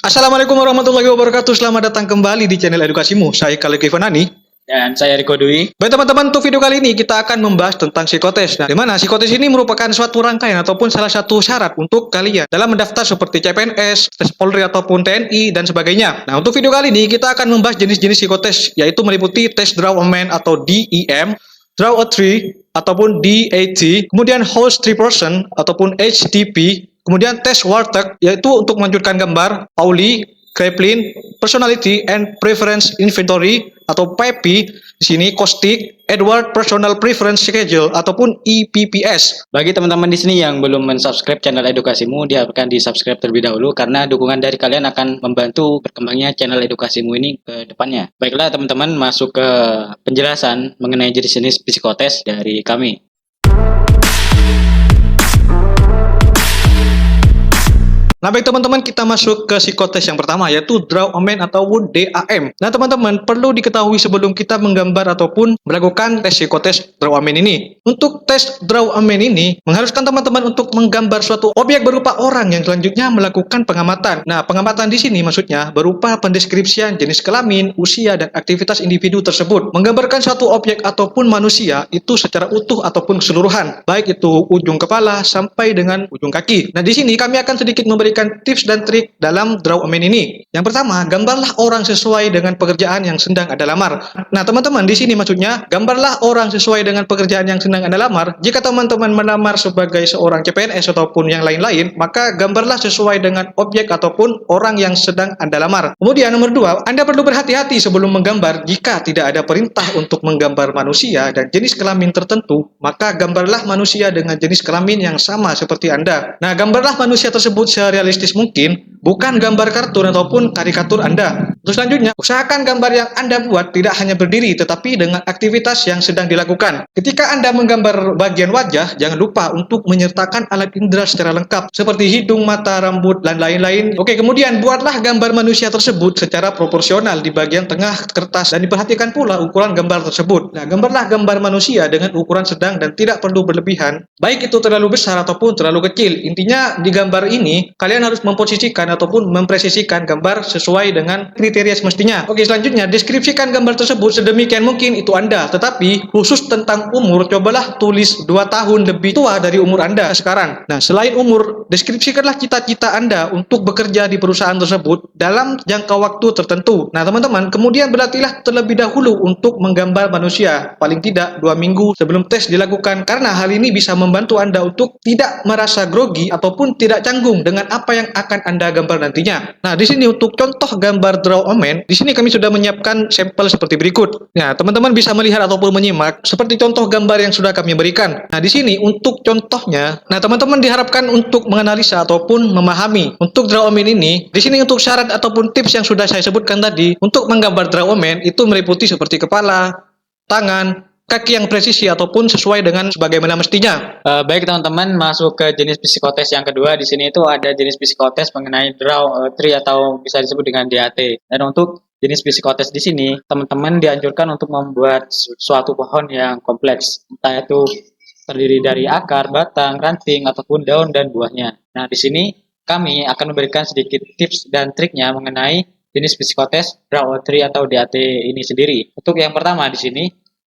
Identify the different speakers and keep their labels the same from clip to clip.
Speaker 1: Assalamualaikum warahmatullahi wabarakatuh. Selamat datang kembali di channel edukasimu. Saya Khalid Ivanani.
Speaker 2: Dan saya Riko Dwi.
Speaker 1: Baik teman-teman, untuk video kali ini kita akan membahas tentang psikotes. Nah, di mana psikotes ini merupakan suatu rangkaian ataupun salah satu syarat untuk kalian dalam mendaftar seperti CPNS, tes Polri ataupun TNI dan sebagainya. Nah, untuk video kali ini kita akan membahas jenis-jenis psikotes, yaitu meliputi tes Draw a Man atau DEM, Draw a Tree ataupun DAT, kemudian Host Tree Person ataupun HTP, kemudian tes Warteg yaitu untuk melanjutkan gambar, Pauli, Kraepelin, Personality and Preference Inventory atau PEPI, di sini Kostik, Edward Personal Preference Schedule ataupun EPPS.
Speaker 2: Bagi teman-teman di sini yang belum mensubscribe channel edukasimu, diharapkan di subscribe terlebih dahulu karena dukungan dari kalian akan membantu berkembangnya channel edukasimu ini ke depannya. Baiklah teman-teman, masuk ke penjelasan mengenai jenis-jenis psikotes dari kami.
Speaker 1: Nah baik teman-teman, kita masuk ke psikotes yang pertama, yaitu Draw a Man atau DAM. Nah teman-teman, perlu diketahui sebelum kita menggambar ataupun melakukan tes psikotes Draw a Man ini. Untuk tes Draw a Man ini mengharuskan teman-teman untuk menggambar suatu objek berupa orang yang selanjutnya melakukan pengamatan. Nah pengamatan di sini maksudnya berupa pendeskripsian jenis kelamin, usia, dan aktivitas individu tersebut. Menggambarkan suatu objek ataupun manusia itu secara utuh ataupun keseluruhan, baik itu ujung kepala sampai dengan ujung kaki. Nah di sini kami akan sedikit memberikan tips dan trik dalam Draw a Man ini. Yang pertama, gambarlah orang sesuai dengan pekerjaan yang sedang Anda lamar. Nah, teman-teman, di sini maksudnya gambarlah orang sesuai dengan pekerjaan yang sedang Anda lamar. Jika teman-teman melamar sebagai seorang CPNS ataupun yang lain-lain, maka gambarlah sesuai dengan objek ataupun orang yang sedang Anda lamar. Kemudian nomor 2, Anda perlu berhati-hati sebelum menggambar. Jika tidak ada perintah untuk menggambar manusia dan jenis kelamin tertentu, maka gambarlah manusia dengan jenis kelamin yang sama seperti Anda. Nah, gambarlah manusia tersebut realistis mungkin, bukan gambar kartun ataupun karikatur Anda. Terus selanjutnya, usahakan gambar yang Anda buat tidak hanya berdiri, tetapi dengan aktivitas yang sedang dilakukan. Ketika Anda menggambar bagian wajah, jangan lupa untuk menyertakan alat indera secara lengkap, seperti hidung, mata, rambut, dan lain-lain. Oke, kemudian buatlah gambar manusia tersebut secara proporsional di bagian tengah kertas, dan diperhatikan pula ukuran gambar tersebut. Nah, gambarlah gambar manusia dengan ukuran sedang dan tidak perlu berlebihan, baik itu terlalu besar ataupun terlalu kecil. Intinya, di gambar ini, kalian harus memposisikan ataupun mempresisikan gambar sesuai dengan kriteria semestinya. Oke, selanjutnya deskripsikan gambar tersebut sedemikian mungkin itu Anda. Tetapi khusus tentang umur, cobalah tulis 2 tahun lebih tua dari umur Anda sekarang. Nah, selain umur, deskripsikanlah cita-cita Anda untuk bekerja di perusahaan tersebut dalam jangka waktu tertentu. Nah, teman-teman, kemudian berlatihlah terlebih dahulu untuk menggambar manusia, paling tidak 2 minggu sebelum tes dilakukan, karena hal ini bisa membantu Anda untuk tidak merasa grogi ataupun tidak canggung dengan apa yang akan Anda gambar nantinya. Nah, di sini untuk contoh gambar Draw a Man, di sini kami sudah menyiapkan sampel seperti berikut. Nah, teman-teman bisa melihat ataupun menyimak seperti contoh gambar yang sudah kami berikan. Nah, di sini untuk contohnya, nah teman-teman diharapkan untuk menganalisa ataupun memahami. Untuk Draw a Man ini, di sini untuk syarat ataupun tips yang sudah saya sebutkan tadi, untuk menggambar Draw a Man itu meliputi seperti kepala, tangan, kaki yang presisi ataupun sesuai dengan sebagaimana mestinya.
Speaker 2: Baik teman-teman, masuk ke jenis psikotes yang kedua. Di sini itu ada jenis psikotes mengenai draw tree atau bisa disebut dengan DAT. Dan untuk jenis psikotes di sini, teman-teman dianjurkan untuk membuat suatu pohon yang kompleks, entah itu terdiri dari akar, batang, ranting, ataupun daun dan buahnya. Nah, di sini kami akan memberikan sedikit tips dan triknya mengenai jenis psikotes draw tree atau DAT ini sendiri. Untuk yang pertama di sini,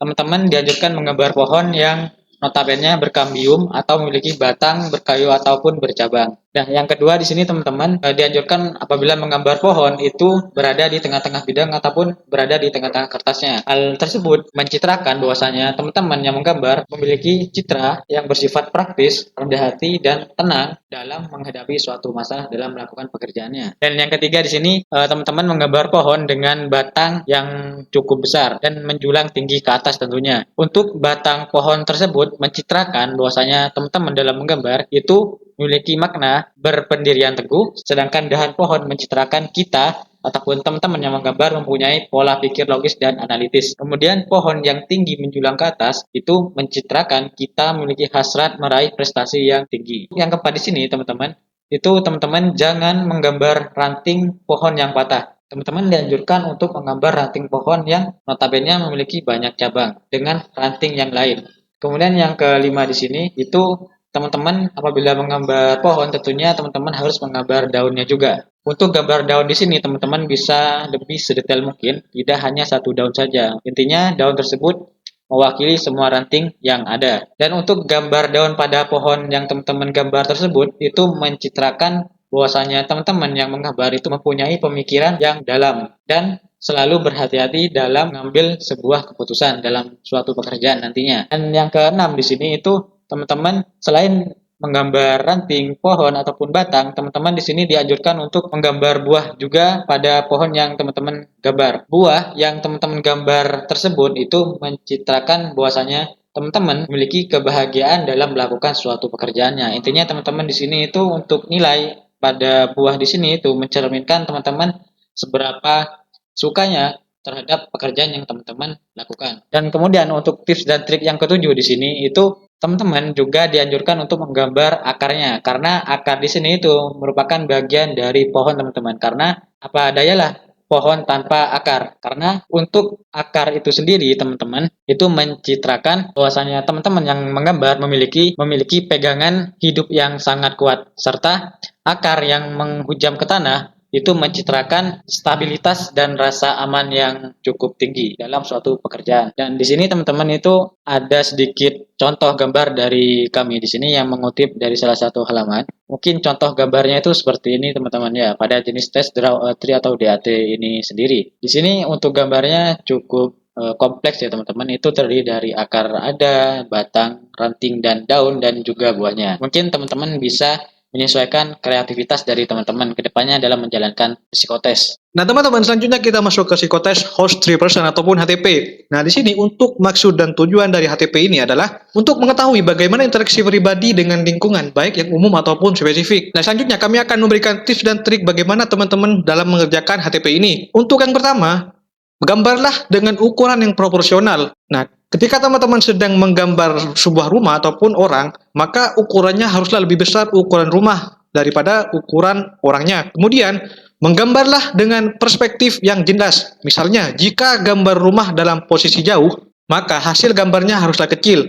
Speaker 2: teman-teman dianjurkan menggambar pohon yang notabene berkambium atau memiliki batang, berkayu ataupun bercabang. Nah, yang kedua di sini teman-teman dianjurkan apabila menggambar pohon itu berada di tengah-tengah bidang ataupun berada di tengah-tengah kertasnya. Hal tersebut mencitrakan bahwasanya teman-teman yang menggambar memiliki citra yang bersifat praktis, rendah hati dan tenang dalam menghadapi suatu masalah dalam melakukan pekerjaannya. Dan yang ketiga di sini teman-teman menggambar pohon dengan batang yang cukup besar dan menjulang tinggi ke atas tentunya. Untuk batang pohon tersebut mencitrakan bahwasanya teman-teman dalam menggambar itu memiliki makna berpendirian teguh, sedangkan dahan pohon mencitrakan kita ataupun teman-teman yang menggambar mempunyai pola pikir logis dan analitis. Kemudian pohon yang tinggi menjulang ke atas itu mencitrakan kita memiliki hasrat meraih prestasi yang tinggi. Yang keempat di sini teman-teman, itu teman-teman jangan menggambar ranting pohon yang patah. Teman-teman dianjurkan untuk menggambar ranting pohon yang notabene memiliki banyak cabang dengan ranting yang lain. Kemudian yang kelima di sini itu teman-teman apabila menggambar pohon tentunya teman-teman harus menggambar daunnya juga. Untuk gambar daun di sini teman-teman bisa lebih sedetail mungkin, tidak hanya satu daun saja. Intinya daun tersebut mewakili semua ranting yang ada. Dan untuk gambar daun pada pohon yang teman-teman gambar tersebut itu mencitrakan bahwasanya teman-teman yang menggambar itu mempunyai pemikiran yang dalam dan selalu berhati-hati dalam mengambil sebuah keputusan dalam suatu pekerjaan nantinya. Dan yang keenam di sini itu teman-teman selain menggambar ranting, pohon ataupun batang, teman-teman di sini dianjurkan untuk menggambar buah juga pada pohon yang teman-teman gambar. Buah yang teman-teman gambar tersebut itu mencitrakan bahwasanya teman-teman memiliki kebahagiaan dalam melakukan suatu pekerjaannya. Intinya teman-teman di sini itu untuk nilai pada buah di sini itu mencerminkan teman-teman seberapa sukanya terhadap pekerjaan yang teman-teman lakukan. Dan kemudian untuk tips dan trik yang ketujuh di sini itu teman-teman juga dianjurkan untuk menggambar akarnya, karena akar di sini itu merupakan bagian dari pohon teman-teman. Karena apa dayalah pohon tanpa akar. Karena untuk akar itu sendiri teman-teman itu mencitrakan bahwasanya teman-teman yang menggambar memiliki pegangan hidup yang sangat kuat, serta akar yang menghujam ke tanah itu mencitrakan stabilitas dan rasa aman yang cukup tinggi dalam suatu pekerjaan. Dan di sini teman-teman itu ada sedikit contoh gambar dari kami di sini yang mengutip dari salah satu halaman. Mungkin contoh gambarnya itu seperti ini teman-teman ya, pada jenis tes Draw a Tree atau DAT ini sendiri. Di sini untuk gambarnya cukup kompleks ya teman-teman, itu terdiri dari akar ada, batang, ranting, dan daun, dan juga buahnya. Mungkin teman-teman bisa menyesuaikan kreativitas dari teman-teman ke depannya dalam menjalankan psikotes.
Speaker 1: Nah, teman-teman, selanjutnya kita masuk ke psikotes host 3 person ataupun HTP. Nah, di sini untuk maksud dan tujuan dari HTP ini adalah untuk mengetahui bagaimana interaksi pribadi dengan lingkungan, baik yang umum ataupun spesifik. Nah, selanjutnya kami akan memberikan tips dan trik bagaimana teman-teman dalam mengerjakan HTP ini. Untuk yang pertama, gambarlah dengan ukuran yang proporsional. Nah, ketika teman-teman sedang menggambar sebuah rumah ataupun orang, maka ukurannya haruslah lebih besar ukuran rumah daripada ukuran orangnya. Kemudian, menggambarlah dengan perspektif yang jelas. Misalnya, jika gambar rumah dalam posisi jauh, maka hasil gambarnya haruslah kecil.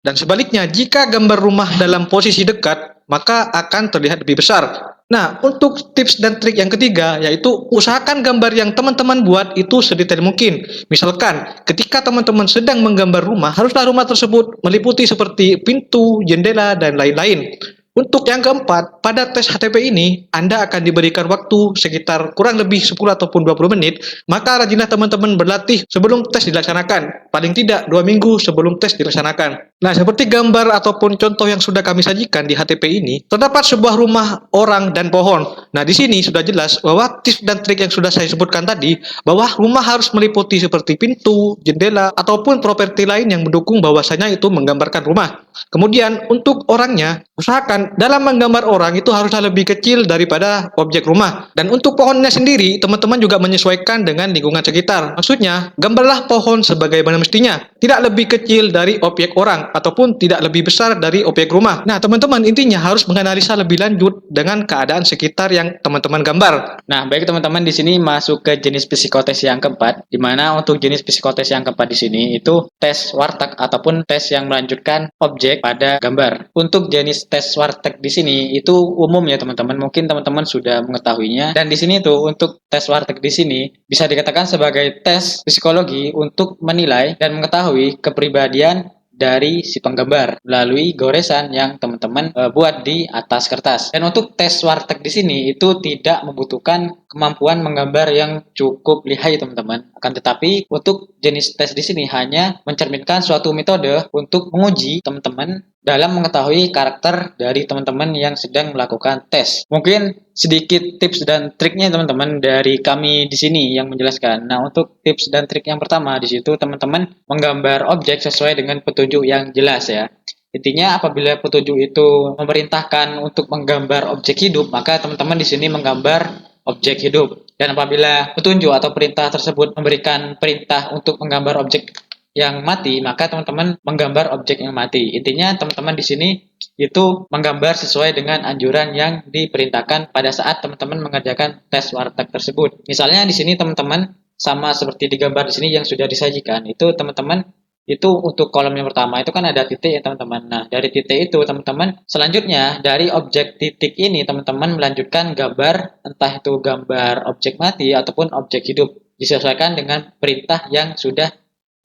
Speaker 1: Dan sebaliknya, jika gambar rumah dalam posisi dekat, maka akan terlihat lebih besar. Nah, untuk tips dan trik yang ketiga, yaitu usahakan gambar yang teman-teman buat itu sedetail mungkin. Misalkan, ketika teman-teman sedang menggambar rumah, haruslah rumah tersebut meliputi seperti pintu, jendela, dan lain-lain. Untuk yang keempat, pada tes HTP ini, Anda akan diberikan waktu sekitar kurang lebih 10 ataupun 20 menit, maka rajinlah teman-teman berlatih sebelum tes dilaksanakan. Paling tidak 2 minggu sebelum tes dilaksanakan. Nah, seperti gambar ataupun contoh yang sudah kami sajikan di HTP ini, terdapat sebuah rumah, orang, dan pohon. Nah, di sini sudah jelas bahwa tips dan trik yang sudah saya sebutkan tadi, bahwa rumah harus meliputi seperti pintu, jendela, ataupun properti lain yang mendukung bahwasanya itu menggambarkan rumah. Kemudian, untuk orangnya, usahakan dalam menggambar orang itu haruslah lebih kecil daripada objek rumah. Dan untuk pohonnya sendiri, teman-teman juga menyesuaikan dengan lingkungan sekitar. Maksudnya, gambarlah pohon sebagaimana mestinya. Tidak lebih kecil dari objek orang, ataupun tidak lebih besar dari objek rumah. Nah, teman-teman, intinya harus menganalisa lebih lanjut dengan keadaan sekitar yang teman-teman gambar.
Speaker 2: Nah, baik teman-teman, di sini masuk ke jenis psikotes yang keempat, di mana untuk jenis psikotes yang keempat di sini itu tes warteg ataupun tes yang melanjutkan objek pada gambar. Untuk jenis tes warteg di sini itu umum ya teman-teman, mungkin teman-teman sudah mengetahuinya. Dan di sini tuh untuk tes warteg di sini bisa dikatakan sebagai tes psikologi untuk menilai dan mengetahui kepribadian dari si penggambar melalui goresan yang teman-teman buat di atas kertas. Dan untuk tes warteg di sini itu tidak membutuhkan kemampuan menggambar yang cukup lihai teman-teman. Akan tetapi untuk jenis tes di sini hanya mencerminkan suatu metode untuk menguji teman-teman dalam mengetahui karakter dari teman-teman yang sedang melakukan tes. Mungkin sedikit tips dan triknya teman-teman dari kami di sini yang menjelaskan. Nah, untuk tips dan trik yang pertama di situ teman-teman menggambar objek sesuai dengan petunjuk yang jelas ya. Intinya apabila petunjuk itu memerintahkan untuk menggambar objek hidup, maka teman-teman di sini menggambar objek hidup. Dan apabila petunjuk atau perintah tersebut memberikan perintah untuk menggambar objek yang mati, maka teman-teman menggambar objek yang mati. Intinya teman-teman di sini itu menggambar sesuai dengan anjuran yang diperintahkan pada saat teman-teman mengerjakan tes warteg tersebut. Misalnya di sini teman-teman sama seperti digambar di sini yang sudah disajikan, itu teman-teman Itu untuk kolom yang pertama itu kan ada titik ya teman-teman. Nah, dari titik itu teman-teman selanjutnya dari objek titik ini teman-teman melanjutkan gambar, entah itu gambar objek mati ataupun objek hidup, disesuaikan dengan perintah yang sudah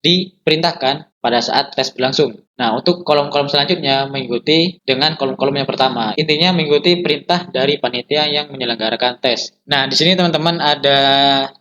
Speaker 2: diperintahkan pada saat tes berlangsung. Nah, untuk kolom-kolom selanjutnya mengikuti dengan kolom-kolom yang pertama. Intinya mengikuti perintah dari panitia yang menyelenggarakan tes. Nah, di sini teman-teman ada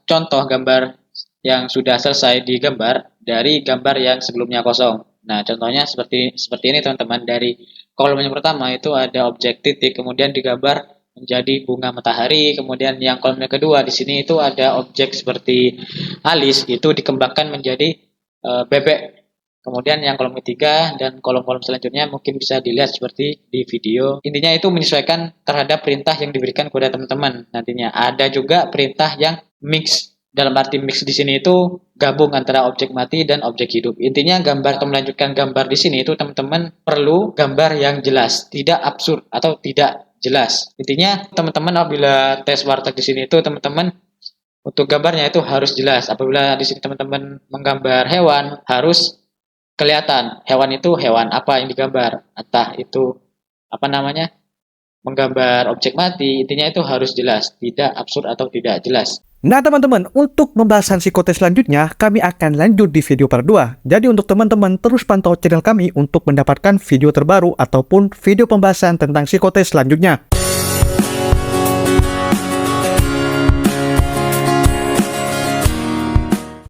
Speaker 2: contoh gambar yang sudah selesai digambar dari gambar yang sebelumnya kosong. Nah, contohnya seperti ini teman-teman. Dari kolom yang pertama itu ada objek titik, kemudian digambar menjadi bunga matahari, kemudian yang kolom yang kedua di sini itu ada objek seperti alis, itu dikembangkan menjadi bebek. Kemudian yang kolom ketiga dan kolom-kolom selanjutnya mungkin bisa dilihat seperti di video. Intinya itu menyesuaikan terhadap perintah yang diberikan kepada teman-teman nantinya. Ada juga perintah yang mix. Dalam arti mix di sini itu gabung antara objek mati dan objek hidup. Intinya gambar atau melanjutkan gambar di sini itu teman-teman perlu gambar yang jelas, tidak absurd atau tidak jelas. Intinya teman-teman apabila tes warteg di sini itu teman-teman untuk gambarnya itu harus jelas. Apabila di sini teman-teman menggambar hewan, harus kelihatan hewan itu hewan apa yang digambar. Entah itu menggambar objek mati, intinya itu harus jelas, tidak absurd atau tidak jelas.
Speaker 3: Nah teman-teman, untuk pembahasan psikotes selanjutnya, kami akan lanjut di video part 2. Jadi untuk teman-teman terus pantau channel kami untuk mendapatkan video terbaru ataupun video pembahasan tentang psikotes selanjutnya.